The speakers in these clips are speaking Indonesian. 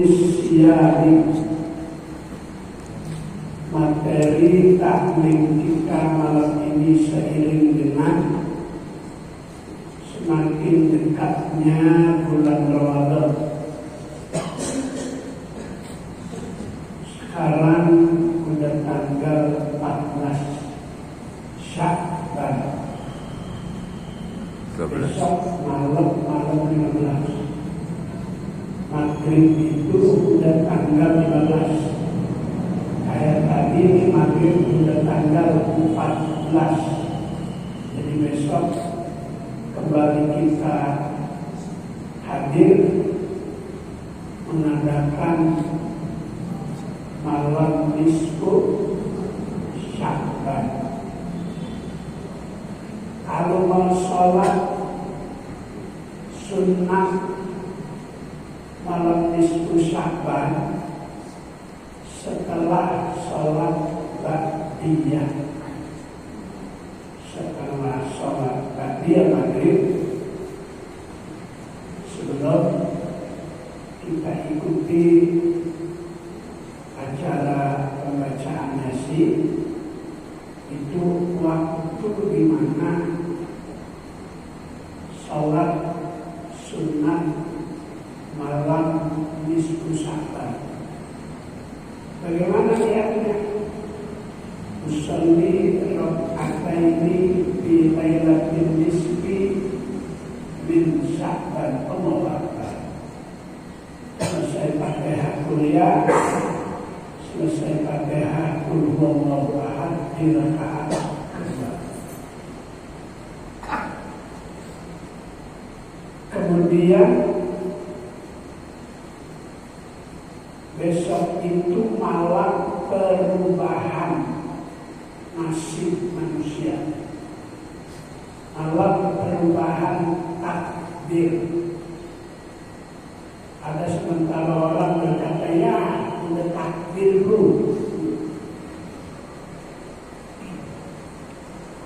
Siari materi taklim kita malam ini seiring dengan semakin dekatnya bulan Ramadan. Sekarang udah tanggal 14 Syakban. Besok malam 15. Maghrib itu udah tanggal 15. Kayak tadi maghrib udah tanggal 14. Jadi besok kembali kita hadir mengadakan malam nisfu Syakban. Kalau mau sholat sunnah malam nisfu Syakban setelah sholat ba'diyah, setelah sholat ba'diyah maghrib, sebelum kita ikuti acara pembacaan Yasin, itu waktu di mana sholat sunnah malam nisfu Syakban. Bagaimana niatnya? Usolli raka'ataini fi lailatin nisfi min Syakban. Allahu Akbar. Selesai Fatihah kuliah, selesai Fatihah qul huwallahu ahad di rakaat kedua. Kemudian besok itu malam perubahan nasib manusia, malam perubahan takdir. Ada sementara orang berkata, ya udah takdir lu,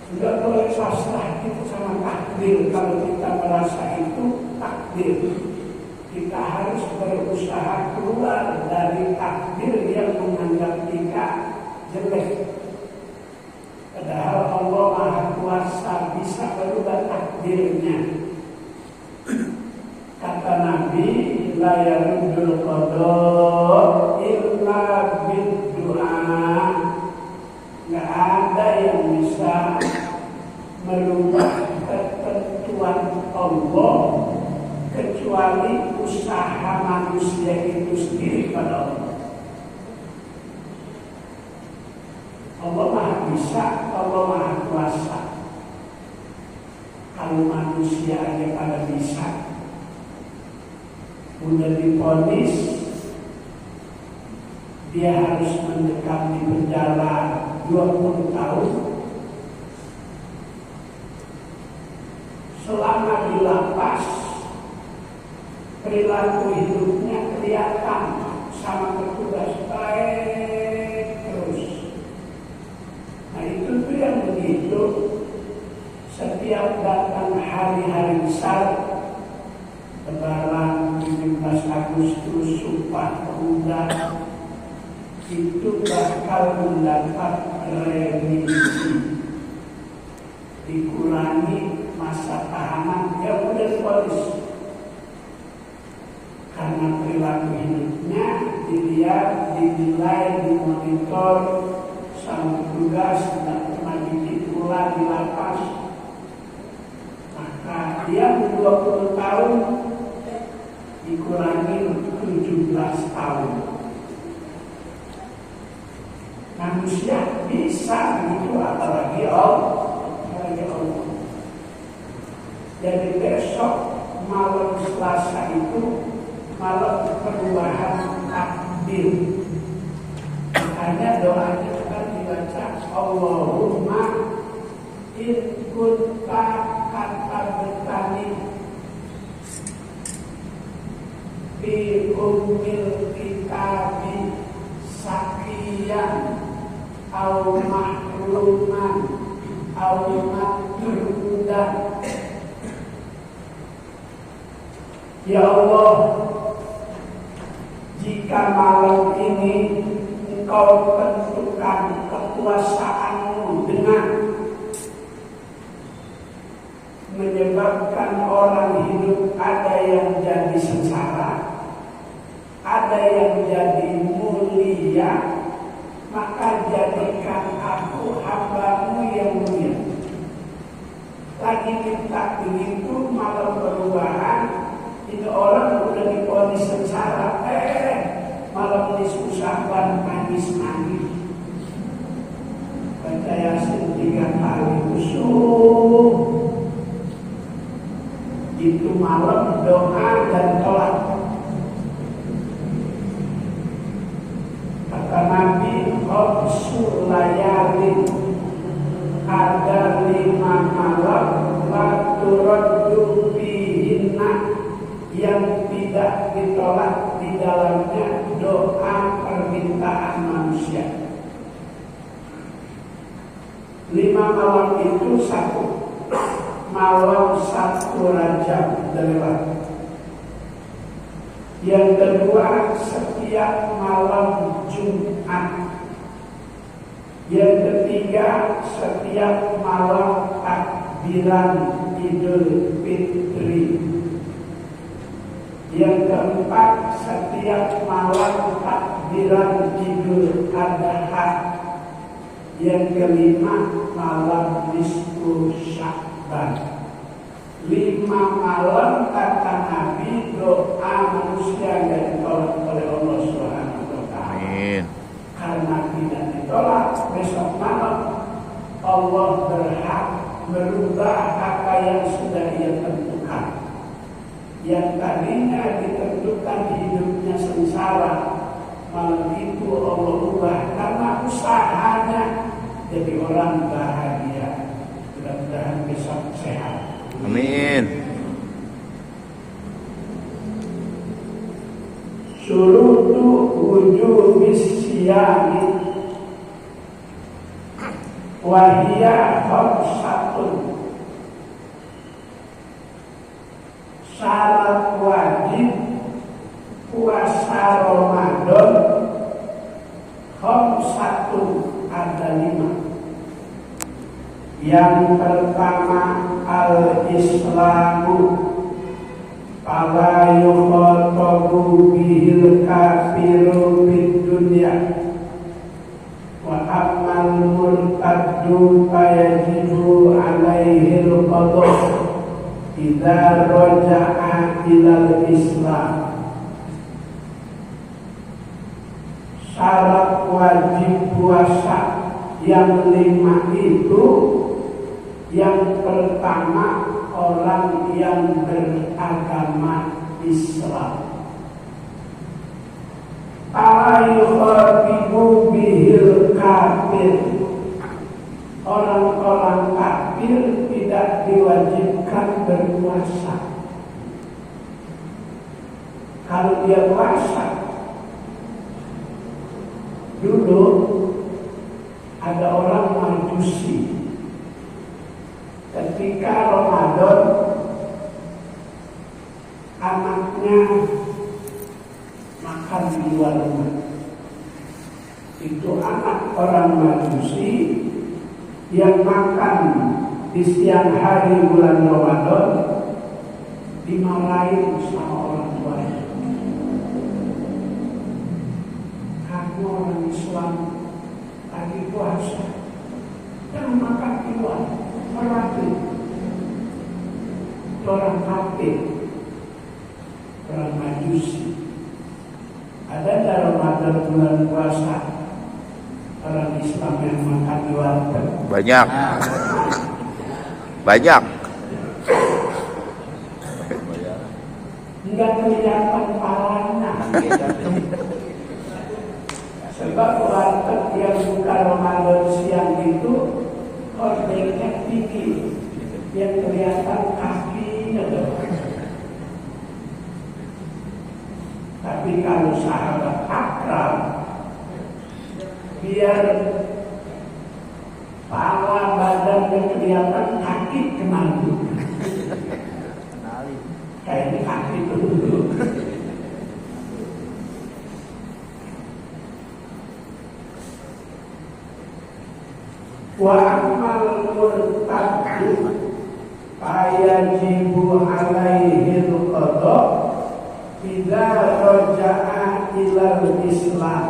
sudah boleh pasrah itu sama takdir. Kalau kita merasa itu takdir, kita harus berusaha keluar dari takdir yang menganggap kita jelek. Padahal Allah Maha Kuasa bisa berubah takdirnya. Kata Nabi, la yaruddul qada illa bid-du'a. Nggak ada yang bisa merubah ketentuan Allah kecuali usaha manusia itu sendiri pada Allah. Allah Maha Bisa, Allah Maha Kuasa. Kalau manusia aja pada bisa, udah divonis dia harus mendekam di penjara 20 tahun. Selama di lapas, perilaku hidupnya kelihatan sama petugas baik terus. Nah itu tuh yang begitu. Setiap datang hari-hari besar, Lebaran, 17 Agustus, Sumpah Pemuda, itu bakal mendapat remisi, dikurangi masa tahanan yang udah divonis. Karena perilaku hidupnya dilihat, dinilai, dimonitor sama petugas, tidak pernah bikin ulah di lapas, maka dia 20 tahun dikurangi 17 tahun. Manusia bisa begitu, apalagi Allah. Jadi besok malam Selasa itu malam perubahan takdir. Makanya doanya kan dibaca Allahumma in kunta katabtani bi ummil kitabi sakiyan au mahruman au matrudan. Ya Allah, jika malam ini engkau tentukan kekuasaanmu dengan menyebabkan orang hidup, ada yang jadi sengsara, ada yang jadi mulia, maka jadikan aku hambamu yang mulia. Lagi minta begitu, malam perubahan, ini orang udah diponis sengsara, malam ini susah banget, nangis. Baca Yasin 3 kali usul. Itu malam doa dan tolak. Kata Nabi, Qobsul layalin, ada 5 malam la turaddu fihinna, yang tidak ditolak di dalamnya doa permintaan manusia. 5 malam itu satu, malam 1 Rajab lewat. Yang kedua, setiap malam Jumat. Yang ketiga, setiap malam takbiran Idul Fitri. Yang keempat, setiap malam takbiran Idul Adha. Yang kelima, malam nisfu Sya'ban. 5 malam kata Nabi, doa manusia yang ditolak oleh Allah Subhanahu wa Ta'ala. Amin. Karena tidak ditolak, besok malam Allah berhak merubah apa yang sudah Ia tentukan. Yang tadinya ditentukan hidupnya sengsara, malam itu Allah ubah karena usahanya jadi orang bahagia. Mudah-mudahan besok sehat. Amin. Syurutu wujubis siyami wahiyya khamsatun. Syarat wajib puasa Ramadan khamsatun, ada 5. Yang pertama, al-islamu fala yukhatabu bihil kafiru fid dunya wa ammal murtaddu fayajibu alaihi al-qadha idza raja'a ilal islam. Syarat wajib puasa yang 5 itu, yang pertama, orang yang beragama Islam. Ala yukhatibu bihil kafir. Orang-orang kafir tidak diwajibkan berpuasa. Kalau dia puasa, dulu ada orang Majusi. Ketika Ramadan, anaknya makan di luar rumah. Itu anak orang Majusi yang makan di siang hari bulan Ramadan, dimarahin sama orang tuanya. Kamu orang Islam lagi puasa, jangan makan di luar. Melatih orang kafir, orang Majusi. Ada dalam Ramadan bulan puasa orang Islam yang makan di warteg? Banyak. Enggak kelihatan palanya. Sebab warteg yang buka Ramadan siang itu ordernya tinggi, yang kelihatan kakinya dong. Tapi kalau sahabat akrab, biar pala badannya kelihatan, kaki kenal dulu. Kayaknya kaki dulu. Wa amal murtaddu fayajibu alaihi al-qada idza raja'a ilal Islam.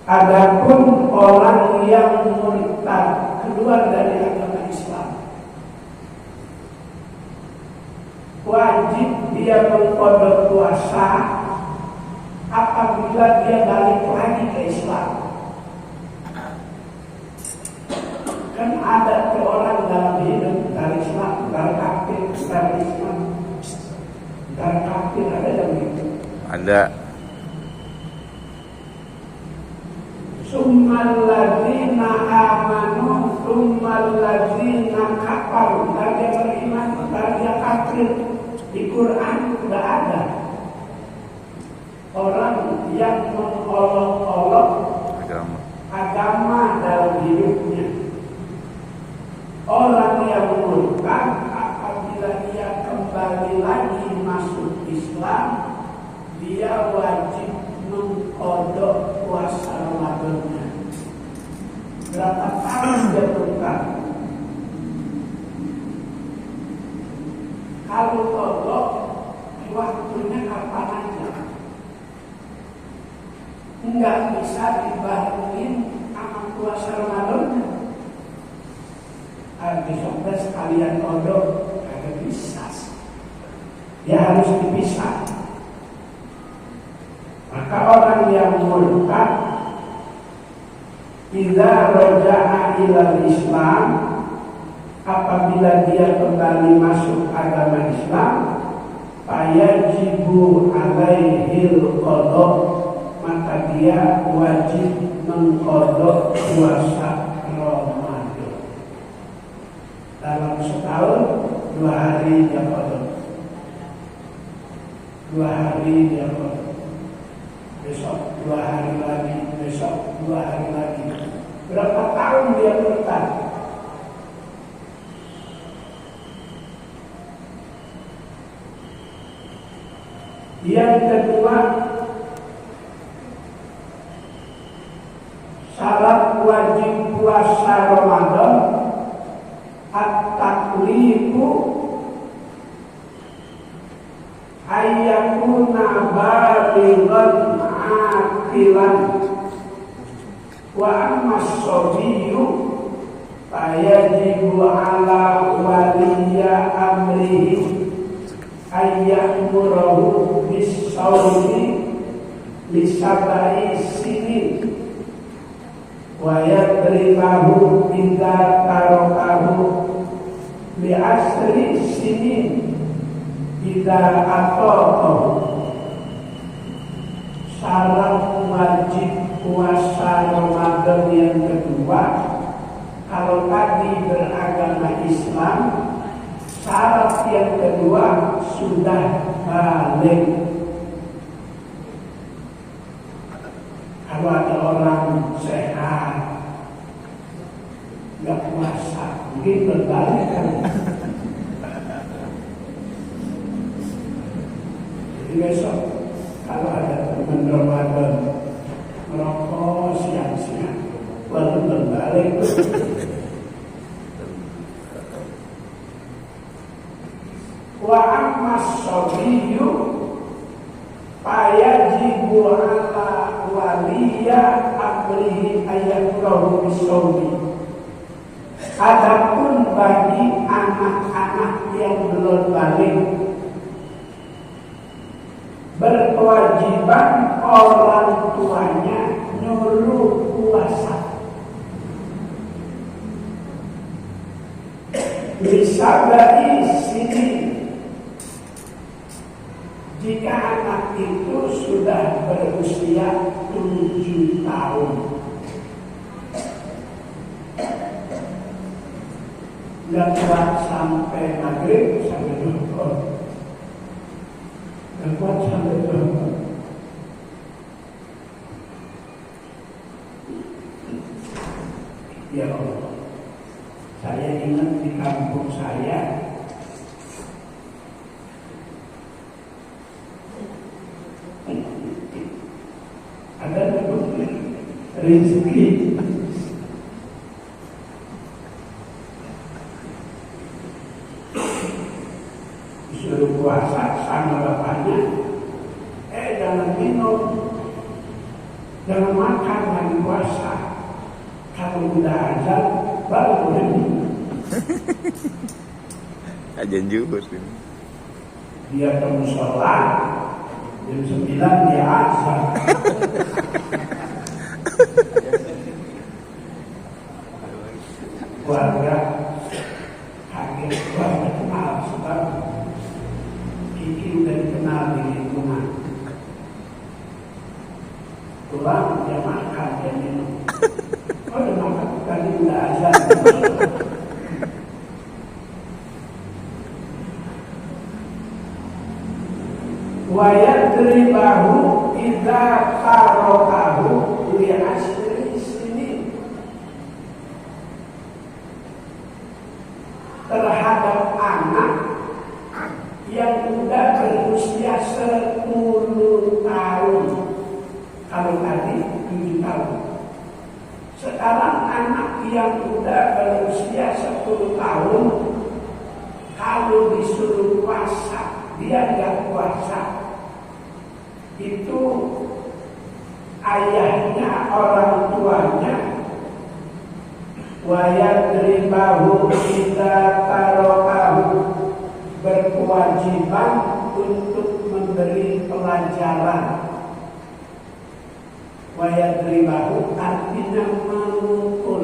Adapun orang yang murtad keluar dari agama Islam, wajib dia mengqada puasa apabila dia balik lagi ke Islam. Kan ada orang dalam hidup dari Islam, dari kafir, dari Islam, dari kafir, ada yang begitu. Ada. Summal ladzina amanu summal ladzina kafaru. Dan dia beriman, dan dia kafir. Di Quran tidak ada orang yang mengolok-olok agama dalam hidupnya. Orang yang murtad apabila dia kembali lagi masuk Islam, dia wajib mengqada puasa Ramadannya. Berapa tahun dia murtad? Kalau qada waktunya kapan aja, enggak bisa dibarengin sama puasa Ramadannya. Besok sekalian kodok, agak bisa. Ya harus dipisah. Maka orang yang murtad idza raja'a ilal Islam, apabila dia kembali masuk agama Islam, fayajibu alaihil qada, maka dia wajib mengqada puasa Ramadan. Dalam setahun 2 hari dia qada, 2 hari dia qada, besok 2 hari lagi, besok 2 hari lagi. Berapa tahun dia murtad? Yang kedua, syarat wajib puasa Ramadan at-taklifu ayyakuna balighan aqilan wa amma as-sabiyyu fayajibu ala waliya amrihi ayyamurahu bis-sawmi li-sab'i sinin wa yadribahu idza tarakahu bi'asri sinin idza ataqahu. Syarat wajib puasa Ramadan yang kedua, kalau tadi beragama Islam, syarat yang kedua sudah balik. Kalau ada orang sehat nggak puasa, mungkin berbalik kan. Jadi besok kalau ada teman Ramadan merokok siang-siang, baru berbalik. Wa amma as-sabiyyu fayajibu ala waliya amrihi ayyakurahu bis-sawmi. Adapun bagi anak-anak yang belum balik, berkewajiban orang tuanya nyuruh puasa. Bisa dari sini, jika anak itu sudah berusia 7 tahun, nggak kuat sampai maghrib sampai zuhur, nggak kuat sampai zuhur. Ya Allah, saya ingat di kampung saya ada rezeki Jangan makan lagi puasa. Kalau udah azan baru boleh minum. Ajan juga sih. Dia ke musola jam 9 dia azan. Keluarga kaget keluarga kenal sebab Kiki udah dikenal di lingkungan. Pulang dia makan dia minum. Oh dia makan tadi udah azan. Wayat bahu idza tarokahu li asri sini terhadap anak yang sudah berusia 10 tahun. Kalau tadi 7 tahun. Sekarang anak yang sudah berusia 10 tahun kalau disuruh puasa dia nggak puasa. Itu ayahnya, orang tuanya wayadribahu idza tarokahu berkewajiban untuk memberi pelajaran. Wayadribahu artinya memukul,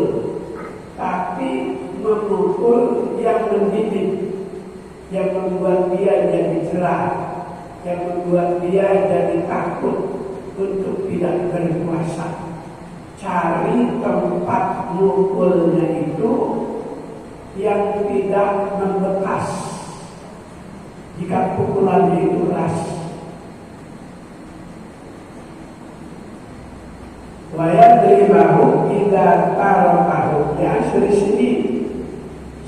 tapi memukul yang mendidik, yang membuat dia jadi cerah, yang membuat dia jadi takut untuk tidak berpuasa. Cari tempat mukulnya itu yang tidak membekas jika pukulannya itu keras. Wayadribahu idza tarokahu. Ya, dari sini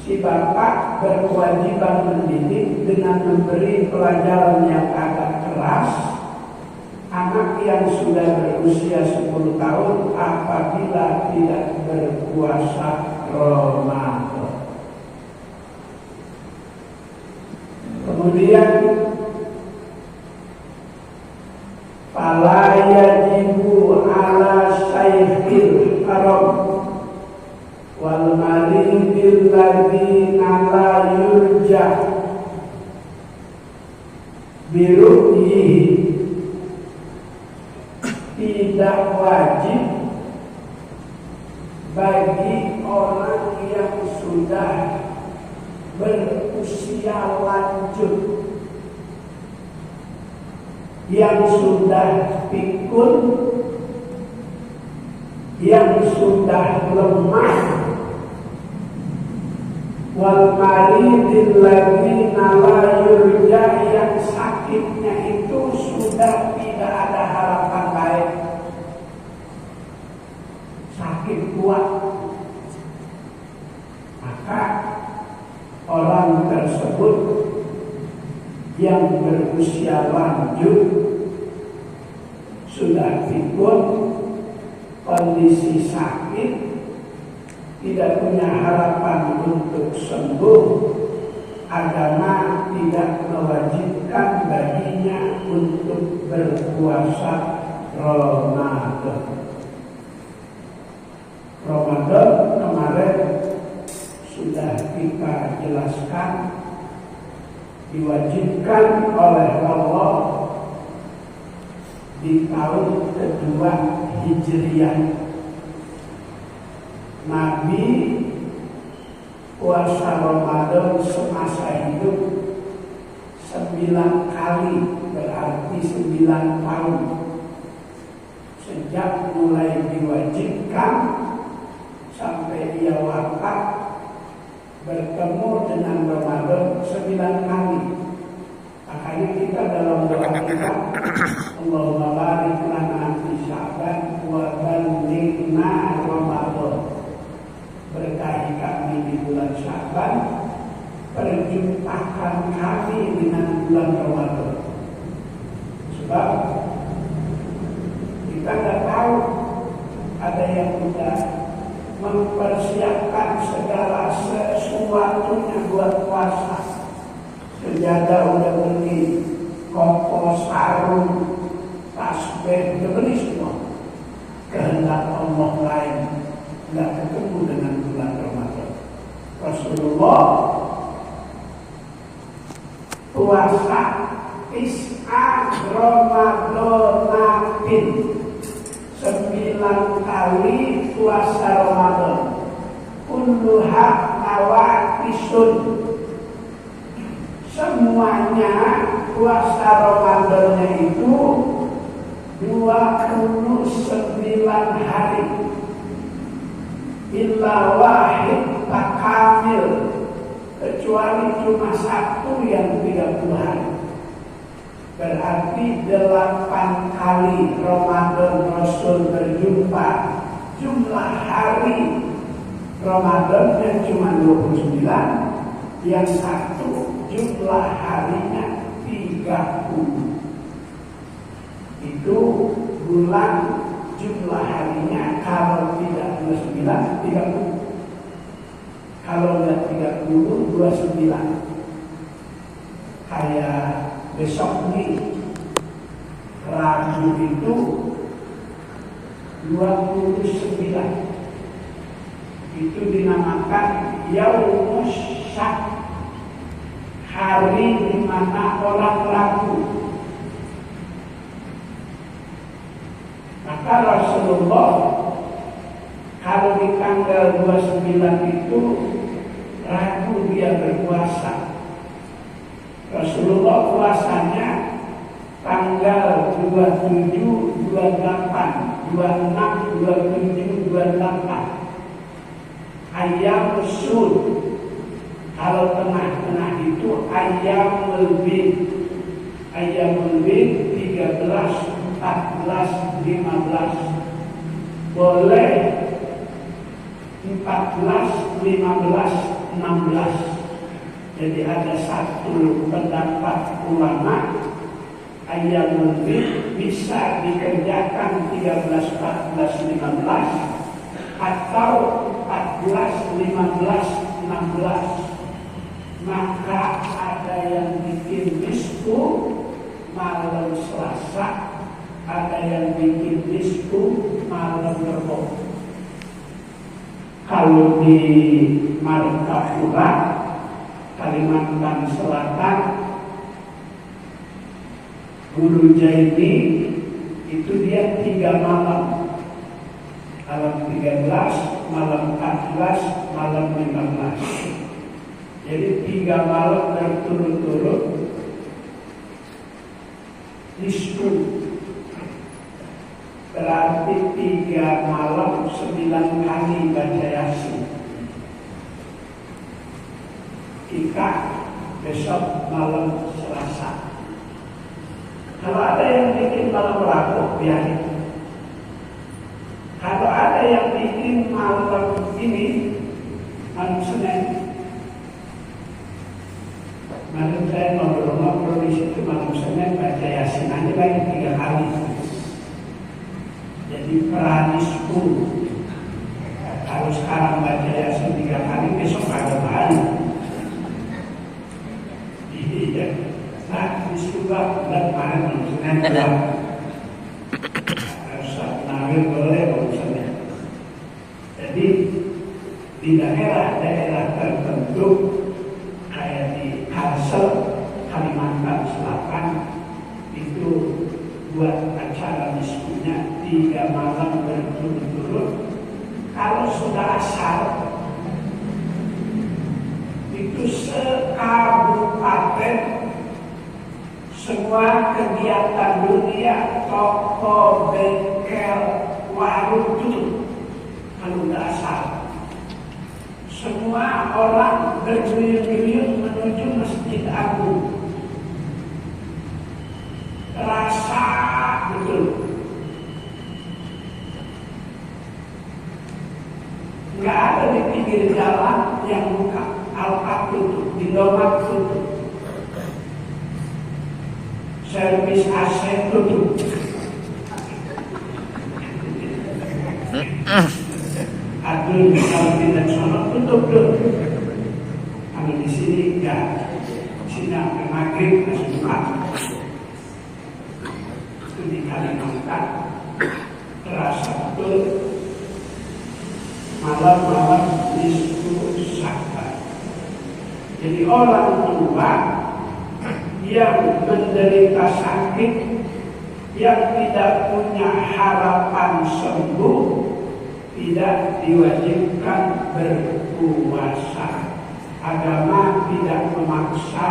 si bapak berkewajiban mendidik dengan memberi pelajaran yang agak keras anak yang sudah berusia 10 tahun apabila tidak berpuasa Ramadan. Kemudian fala yajibu ala syaikhil haram wal maridil ladzina la yurja biru'yihi. Tidak wajib bagi orang yang sudah berusia lanjut, yang sudah pikun, yang sudah lemah, wal maridil ladzina la yurja, yang sakitnya itu sudah tidak ada harapan baik, sakit kuat, maka orang tersebut yang berusia lanjut sudah pikun, kondisi sakit, tidak punya harapan untuk sembuh, agama tidak mewajibkan baginya untuk berpuasa Ramadan. Ramadan kemarin sudah kita jelaskan diwajibkan oleh Allah di tahun kedua Hijriah. Nabi puasa Ramadan semasa hidup 9 kali, berarti 9 tahun. Sejak mulai diwajibkan sampai dia wafat, bertemu dengan Ramadan 9 kali. Makanya kita dalam doa kita, Allahumma barik lana fi Sya'ban wa ballighna Ramadan. Berkahi kami di bulan Sya'ban, perjumpakan kami dengan bulan Ramadan. Sebab kita tidak tahu, ada yang sudah mempersiapkan segala sesuatunya buat puasa. Sejadah udah beli, kompos, sarung, tasbih, udah beli semua. zat Allah lain, nggak ketemu dengan bulan Ramadan. Rasulullah puasa Is'a Ramadanin 9 kali puasa Ramadan. Kulluha nawakisun, semuanya puasa Ramadannya itu 29 hari. Illa wahid takamil, kecuali cuma satu yang 30 hari. Berarti 8 kali Ramadan Rasul berjumpa. Jumlah hari Ramadannya cuma 29, yang satu jumlah harinya 30. Itu bulan jumlah harinya kalau tidak 29, 30. Kalau tidak 30, 29. Kayak besok nih, Rabu itu 29. Itu dinamakan Yaumus Syak, hari di mana orang ragu. Maka Rasulullah kalau di tanggal 29 itu ragu dia berpuasa. Rasulullah puasanya tanggal 27, 28, 26, 27, 28. Ayam Sud. Kalau tengah-tengah itu Ayyamul Bid. Ayyamul Bid 13, 14, 15. Boleh 14, 15, 16. Jadi ada satu pendapat ulama, Ayyamul Bid bisa dikerjakan 13, 14, 15 atau 14, 15, 16. Maka ada yang bikin nisfu malam Selasa, ada yang bikin nisfu malam Rebo. Kalau di Martapura, Kalimantan Selatan, Guru Jaini itu dia 3 malam. Malam 13, malam 14, malam 15. Jadi 3 malam berturut-turut nisfu. Berarti 3 malam 9 kali baca Yasin. Kita besok malam Selasa. Kalau ada yang bikin malam Rabu, biarin. Kalau ada yang bikin malam ini, malam Senin, malam saya ngobrol-ngobrol di situ malam Senin baca Yasin aja lagi 3 kali. Jadi pranisku. Kalau sekarang baca Yasin 3 kali, besok ada baru. Iya. Nah, niskulah bulan kemarin malam Senin keluar. Boleh urusannya. Jadi di daerah-daerah tertentu kayak di Kalsel, Kalimantan Selatan itu buat acara nisfunya 3 malam berturut-turut. Kalau sudah asar itu sekabupaten semua kegiatan dunia, toko, bengkel, warung tutup. Kalau udah asar, semua orang berguyur-guyur menuju Masjid Agung. Rasa betul. Nggak ada di pinggir jalan yang buka. Alpat tutup, di Indomaret tutup. Servis AC tutup. Aduh, kalau tidak sono tutup dulu. Kalau di sini enggak. Di sini sampai maghrib masih buka. Itu di Kalimantan. terasa betul malam-malam nisfu Sya'ban. Jadi orang tua yang menderita sakit, yang tidak punya harapan sembuh, tidak diwajibkan berpuasa. Agama tidak memaksa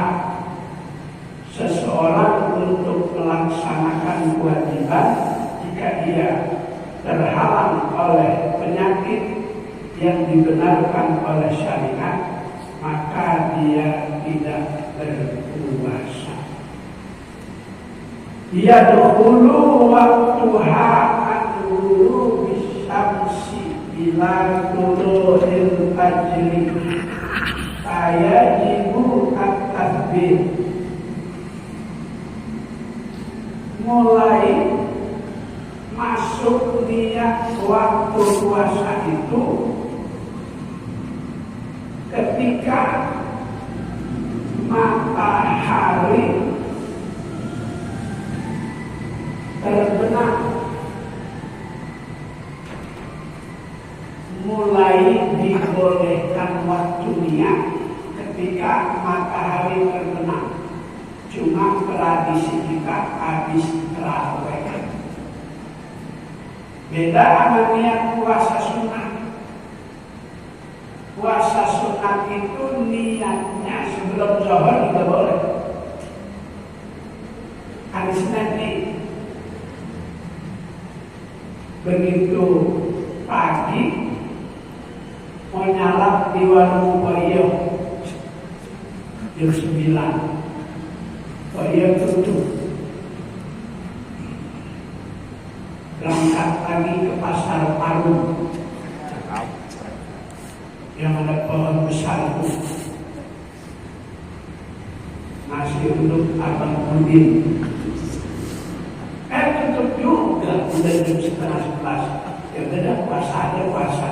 seseorang untuk melaksanakan kewajiban jika dia terhalang oleh penyakit yang dibenarkan oleh syariat, maka dia tidak berpuasa. Yadkhulu waqtuha an-nuru bisyamsi ila tulu'il fajri fayajibu at-tasbih. Mulai masuk niat waktu puasa itu ketika matahari terbenam. Mulai dibolehkan waktu niat ketika matahari terbenam. Cuma tradisi kita habis terawih. Beda sama niat puasa sunat. Puasa sunat itu niatnya sebelum zuhur juga boleh. Hari Senin begitu pagi mau nyalap di warung Koyo jam 9. Koyo tutup. Berangkat lagi ke pasar Parung yang ada pohon besar itu. Nasi uduk Abang Udin. Tutup juga udah jam 10:30. Ya udah puasa aja, puasa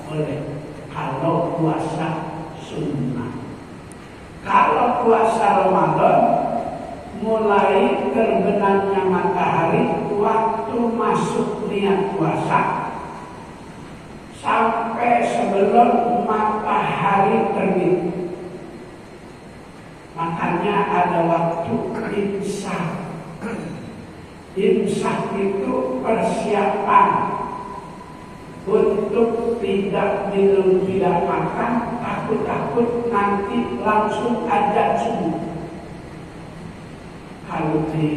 boleh. Kalau puasa sunnah. Kalau puasa Ramadan, mulai terbenamnya matahari waktu masuk niat puasa sampai sebelum matahari terbit. Makanya ada waktu imsak. Imsak itu persiapan untuk tidak minum, tidak makan, takut-takut nanti langsung azan subuh. Kalau di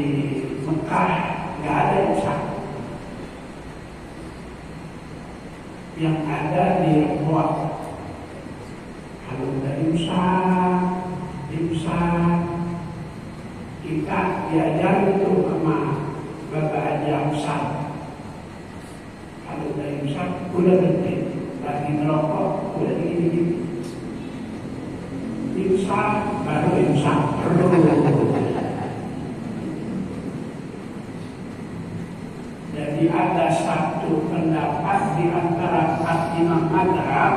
Mekah nggak ada imsak. Yang ada di Riyadh. Kalau udah imsak, kita diajar itu sama Bapak Haji Amsal. Kalau udah imsak, udah berhenti. Lagi merokok, udah gini-gini. Imsak, baru imsak. Jadi ada satu pendapat di antara imam mazhab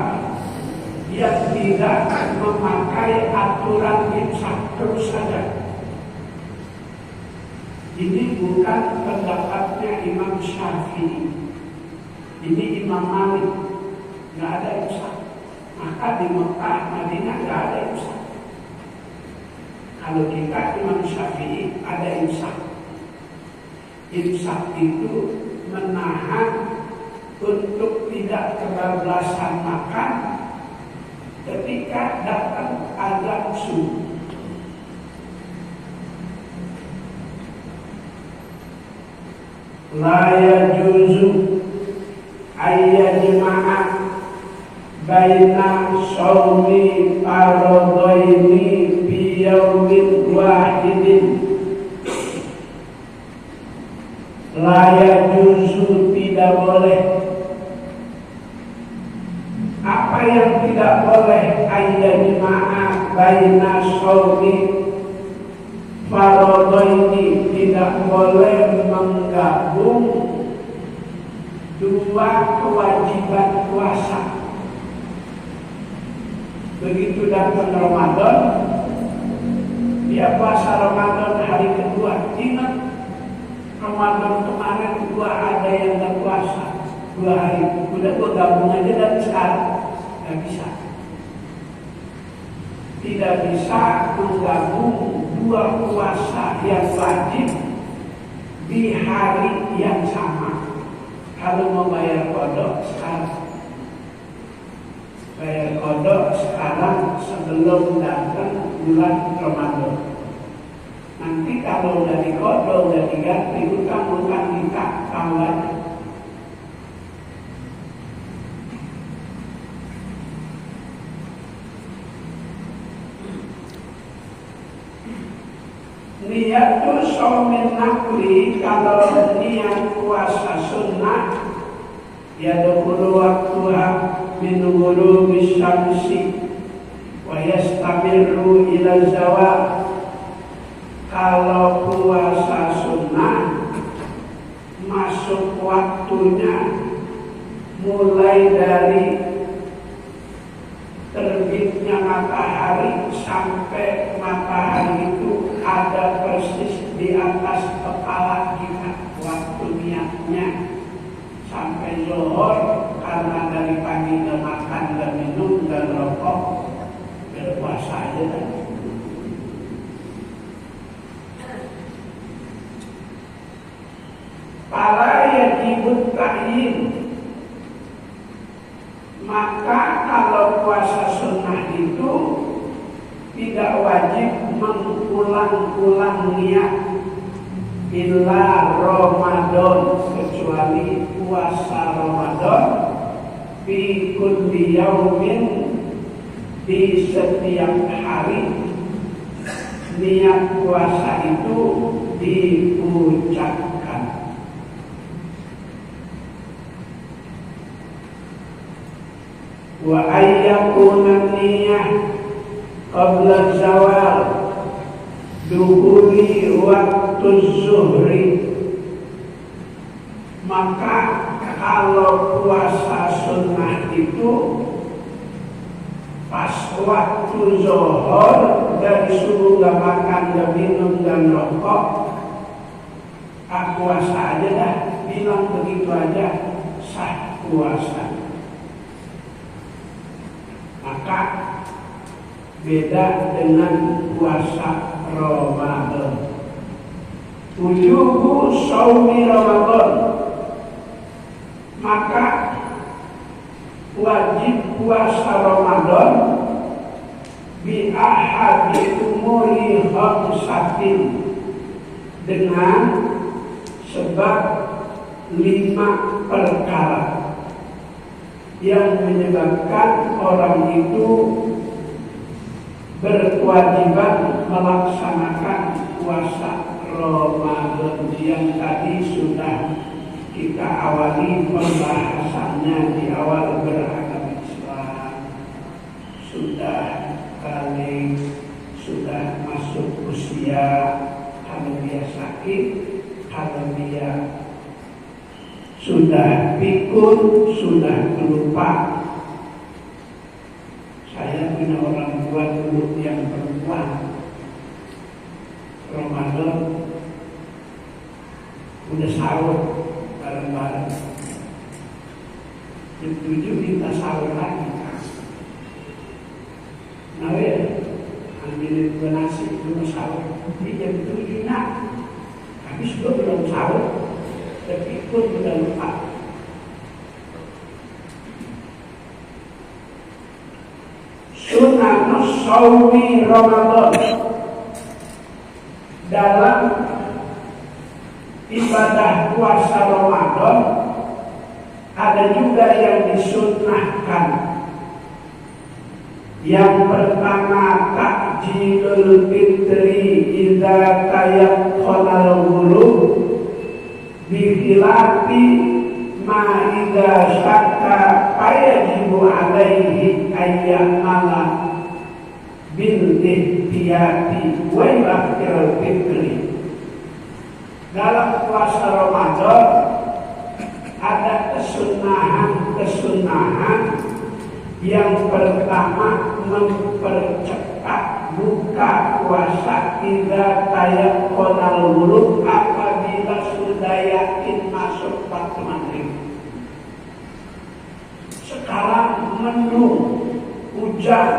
yang tidak memakai aturan imsak terus saja. Ini bukan pendapatnya Imam Syafi'i. Ini Imam Malik. Nggak ada imsak. Maka di Mekah, Madinah nggak ada imsak. Kalau kita Imam Syafi'i ada imsak. Imsak itu menahan untuk tidak kebablasan makan ketika datang azan subuh. La yajuzu ayyajma'a baina shaumi faradhaini fi yaumin wahidin. La yajuzu, tidak boleh. Apa yang tidak boleh? Ayyajma'a baina shaumi faradhaini, tidak boleh menggabung dua kewajiban puasa. Begitu datang Ramadan, dia puasa Ramadan hari kedua, ingat Ramadan kemarin gua ada yang gak puasa 2 hari, udah gua gabung aja dari sekarang. Gak bisa. Tidak bisa menggabung 2 puasa yang wajib di hari yang sama. Kalau mau bayar kodok sekarang, bayar kodok sekarang sebelum datang bulan Ramadan. Nanti kalau udah dikodok, udah diganti, utang-utang kita tambah. Niatul shaumin nafli, kalau niat puasa sunnah ya dahulu waktuha min ghurubi syamsi wa yastamirru ila zawal. Kalau puasa sunnah masuk waktunya mulai dari terbitnya matahari sampai matahari itu ada persis di atas kepala kita. Waktu niatnya sampai zuhur, karena dari pagi gak makan, gak minum, gak rokok, berpuasa aja kan. Para yajibut ta'yin, maka kalau puasa sunnah itu tidak wajib mengulang-ulang niat illa Ramadan, kecuali puasa Ramadan fi kulli yaumin, di setiap hari niat puasa itu diucapkan. Wa ayyakuna niyah qabla zawal duhuli waktu zuhri, maka kalau puasa sunnah itu pas waktu zuhur, dari subuh gak makan, gak minum, dan rokok, puasa aja dah, bilang begitu aja sah puasa. Maka beda dengan puasa Ramadan. Wujubu shaumi Ramadan, maka wajib puasa Ramadan bi ahadi umuri khamsatin, dengan sebab 5 perkara yang menyebabkan orang itu berkewajiban melaksanakan puasa Ramadan yang tadi sudah kita awali pembahasannya di awal beragama Islam. Sudah balik, sudah masuk usia, kalau dia sakit, kalau dia sudah pikun, sudah lupa. Saya punya orang tua dulu yang perempuan, Ramadan udah sahur bareng-bareng, jam 7 minta sahur lagi. Nah ya, ambilin dua nasi dulu sahur. Ini jam 7 nak, habis gue belum sahur, tapi pun udah lupa. Sunnah shaumi Ramadan, dalam ibadah puasa Ramadan ada juga yang disunnahkan. Yang pertama, takjilul fitri idza tayaqqanal ghulub bikhilafi ma idza syakka fayajibu alaihi ayyamala bil ihtiyati wa yakhirul fitri. Dalam puasa Ramadan ada kesunahan. Yang pertama, mempercepat buka puasa idza tayaqqanal ghulub, apabila sudah yakin masuk waktu maghrib. Sekarang mendung, hujan,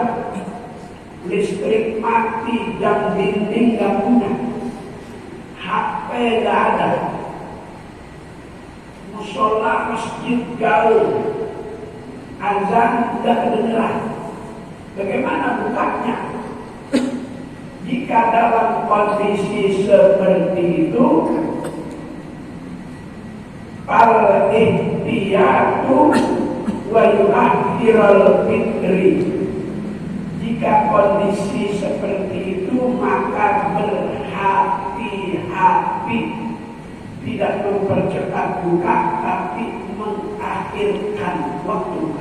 listrik mati, jam dinding gak punya, HP gak ada, musola masjid jauh, azan gak kedengeran. Bagaimana bukanya? Jika dalam kondisi seperti itu, al-ihtiyatu wa yu'akhirul fitri. Jika kondisi seperti itu, maka berhati-hati, tidak mempercepat buka, tapi mengakhirkan waktu.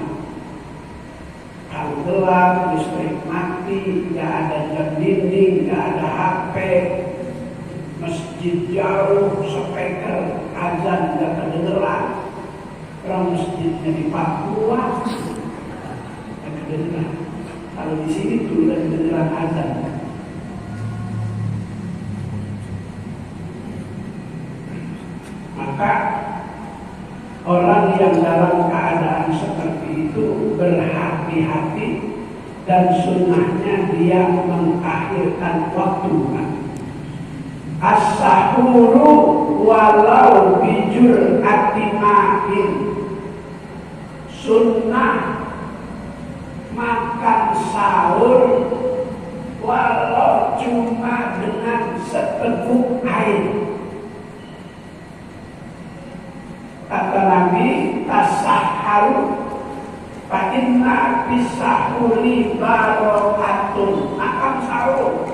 Kalau gelap, listrik mati, nggak ada jam dinding, nggak ada HP, masjid jauh, speaker, azan nggak kedengeran. Orang masjidnya di Papua, nggak kedengeran. Kalau di sini tuh udah kedengeran azan. Maka orang yang dalam keadaan seperti itu berhati-hati, dan sunnahnya dia mengakhirkan waktu. As-sahuru walau bijur atimahin. Sunnah makan sahur walau cuma dengan seteguk air. Kata Nabi, tasahharu fa inna bisahuri barokatun. Makan sahur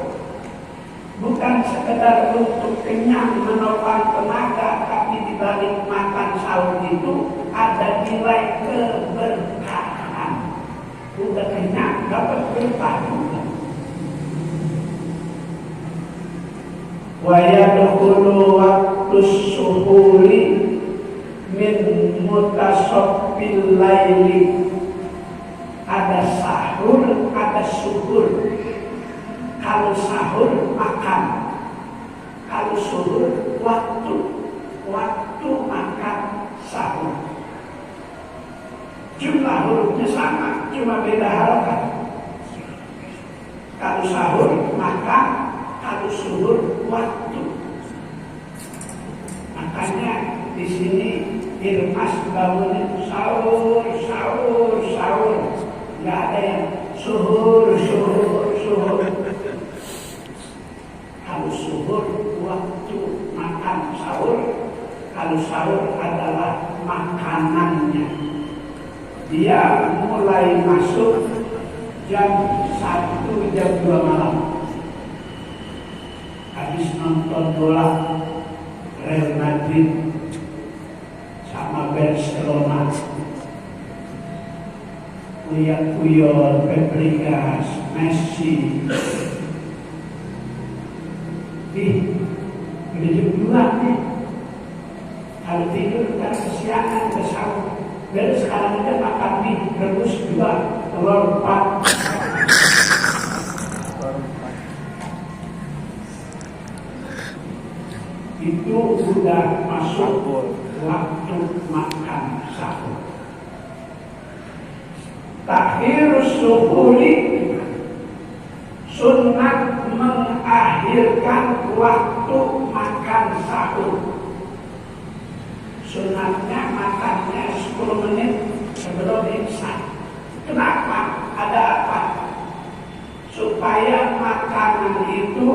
bukan sekedar untuk kenyang menopang tenaga, tapi di balik makan sahur itu ada nilai keberkahan. Udah kenyang dapat berkah juga. Wa yadkhulu waktu suhuri min mutasaffil laili. Ada sahur, ada suhur. Kalau sahur makan, kalau suhur waktu makan sahur. Jumlah hurufnya sama, cuma beda harokat. Kalau sahur makan, kalau suhur waktu. Makanya di sini Irmas bangun sahur, nggak ada yang suhur. Kalau suhur waktu makan sahur, kalau sahur adalah makanannya. Dia mulai masuk jam 1, jam 2 malam. Habis nonton bola Real Madrid sama Barcelona, lihat Puyol, Fabregas, Messi. Udah jam 2 nih. Kalau tidur kan kesiangan ke sahur. Dan sekarang aja makan mie rebus 2, telur 4. Itu sudah masuk waktu makan sahur. Takhirus suhuri, sunnah mengakhirkan waktu makan sahur. Sunnahnya makannya 10 menit sebelum imsak. Kenapa? Ada apa? Supaya makanan itu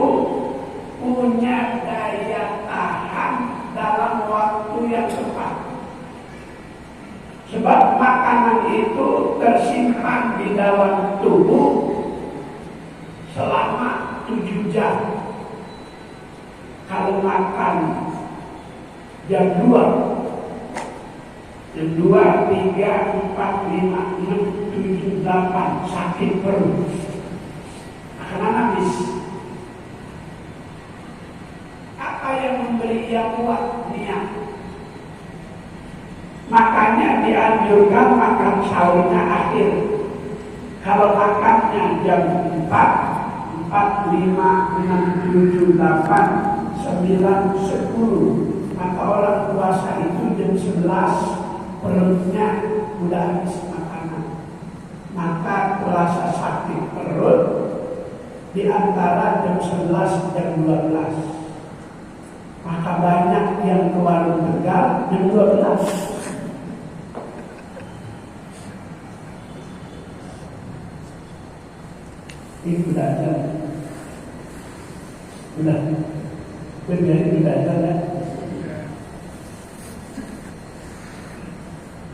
punya daya tahan dalam waktu yang tepat. Sebab makanan itu tersimpan di dalam tubuh selama 7 jam. Kalau makan jam 2, jam 2, 3, 4, 5, 6, 7, 8 sakit perut, akan habis. Apa yang memberi yang kuat? Niat. Makanya dianjurkan makan sahurnya akhir. Kalau makannya jam 4, 5, 6, 7, 8, 9, 10, Maka orang puasa itu jam 11 perutnya udah habis makanan. Maka puasa sakit perut di antara jam 11 dan 12. Maka banyak yang ke warung Tegal jam 12. Itu aja. Udah. Benar itu aja kan?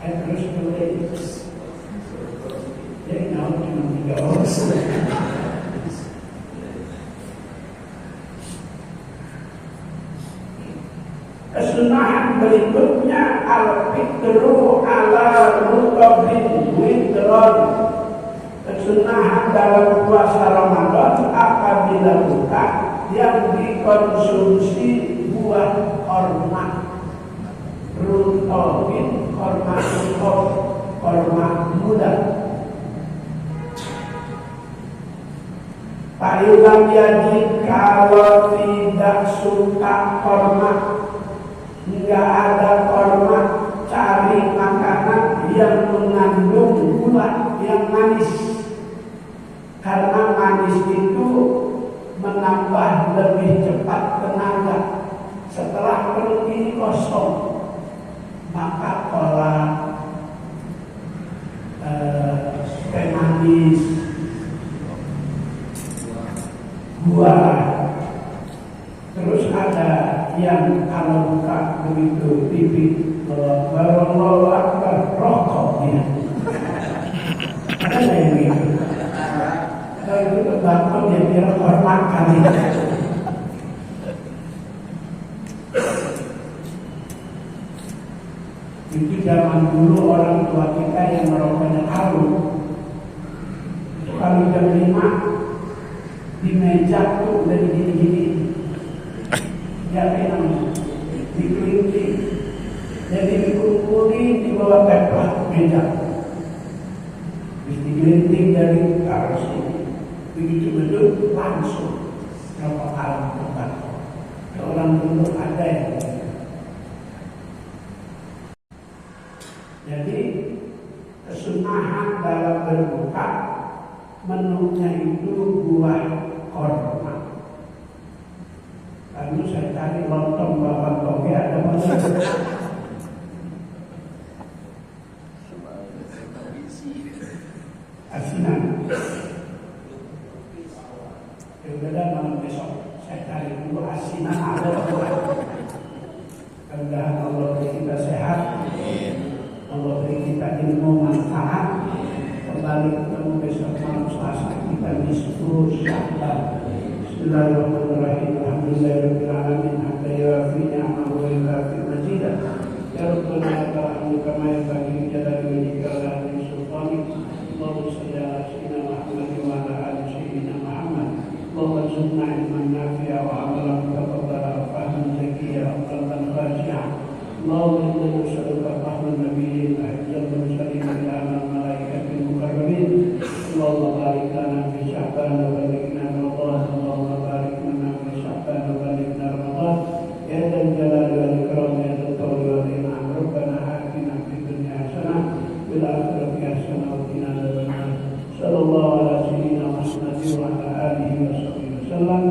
Terus mulai. Jadi naon cuma 3 orang. Kesunahan berikutnya al-fitru ala rutobin witron. Kesunahan dalam puasa Ramadan apabila buka yang dikonsumsi buah korma. Rutobin korma rutob, korma muda. Pa'ilam yajid kalau tidak suka korma, nggak ada korma, cari makanan yang mengandung gula yang manis. Karena manis itu menambah lebih cepat tenaga. Setelah perut ini kosong, maka kolak, teh manis, buah. Terus ada yang kalau buka begitu TV, Allahu Akbar, rokoknya. Ada yang begitu. Kalau itu kebangun dia bilang hormat kali. Itu zaman dulu orang tua kita yang merokoknya karung. Kalau jam 5 di meja tuh udah gini-gini. Ya memang dikelinting, jadi dikumpulin di bawah teplah meja, dikelinting dari arus ini, begitu betul langsung berapa kali tempat. Orang dulu ada yang jadi kesunahan dalam berbuka menunya itu buah korma. Lalu saya cari lontong bapak toge ada mana? Asinan. Ya udah malam besok saya cari dulu asinan ada apa? Mudah-mudahan Allah beri kita sehat, Allah beri kita ilmu manfaat. Kembali ketemu besok malam Selasa kita nisfu Sya'ban. Bismillahirrahmanirrahim. Alhamdulillahirabbil alamin. Hamdan yuwafi ni'amahu wa yukafi mazidah. Ya Rabbana lakal hamdu kama yanbaghi li jalali wajhika wa li 'azimi sultanik. Allahumma shalli ala sayyidina Muhammad wa ala ali sayyidina Muhammad. Allahumma zidna ilman nafi'a wa 'amalan mutaqabbala wa fahman zakiyya wa qalban khashi'an. Allahumma inna nas'aluka fahman nabiyyin wa hifdzal mursalin wa ilhamal malaikatil muqarrabin. Allahumma barik lana fi Sya'ban wa balighna Ramadan. Allahumma barik lana fi Sya'ban wa balighna Ramadan. Ya dzal jalali wal ikram ya dzal tawli wal in'am. Rabbana atina fid dunya hasanah wal akhirati hasanah wa qina adzabannar. Sallallahu ala sayyidina Muhammad wa ala alihi wa sahbihi wasallam.